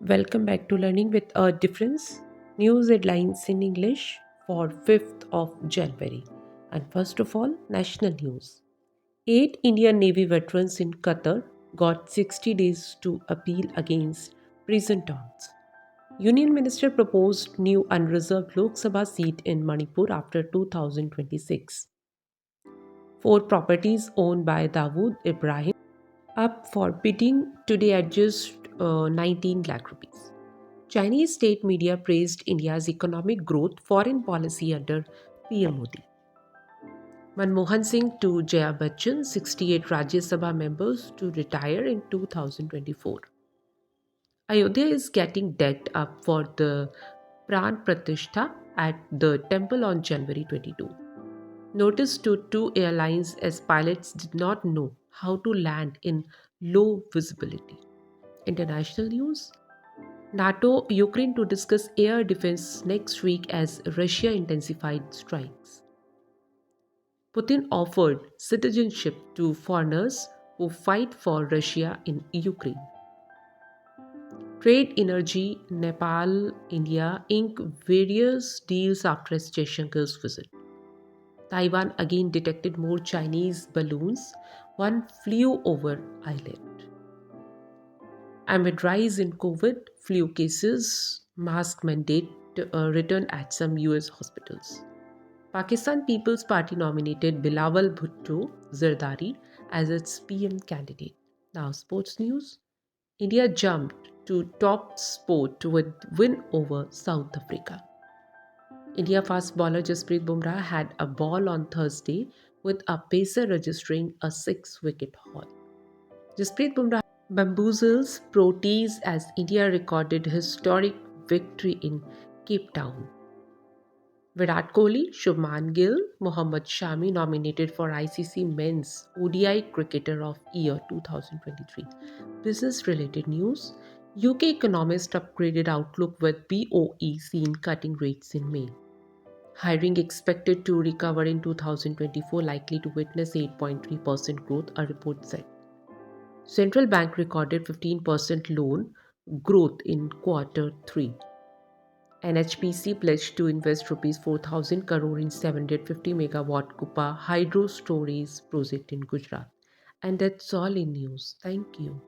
Welcome back to Learning with a Difference. News headlines in English for 5th of January. And first of all, national news. 8 Indian Navy veterans in Qatar got 60 days to appeal against prison terms. Union Minister proposed new unreserved Lok Sabha seat in Manipur after 2026. Four properties owned by Dawood Ibrahim up for bidding today at just 19 lakh rupees. Chinese state media praised India's economic growth foreign policy under PM Modi. Manmohan Singh to Jaya Bachchan, 68 Rajya Sabha members to retire in 2024. Ayodhya is getting decked up for the Pran Pratishtha at the temple on January 22. Notice to two airlines as pilots did not know how to land in low visibility. International news. NATO Ukraine to discuss air defense next week as Russia intensified strikes. Putin offered citizenship to foreigners who fight for Russia in Ukraine. Trade Energy Nepal India ink various deals after S. Jaishankar's visit. Taiwan again detected more Chinese balloons. One flew over island. Amid rise in COVID flu cases, mask mandate return at some US hospitals. Pakistan People's Party nominated Bilawal Bhutto Zardari as its PM candidate. Now, sports news. India jumped to top spot with win over South Africa. India fast bowler Jasprit Bumrah had a ball on Thursday with a pacer registering a 6-wicket haul. Jasprit Bumrah bamboozles Proteas as India recorded historic victory in Cape Town. Virat Kohli, Shubman Gill, Mohammad Shami nominated for ICC Men's ODI Cricketer of Year 2023. Business related news. UK economist upgraded outlook with BOE seen cutting rates in May. Hiring expected to recover in 2024, likely to witness 8.3% growth, a report said. Central Bank recorded 15% loan growth in quarter 3. NHPC pledged to invest rupees 4,000 crore in 750 megawatt Kupa hydro storage project in Gujarat. And that's all in news. Thank you.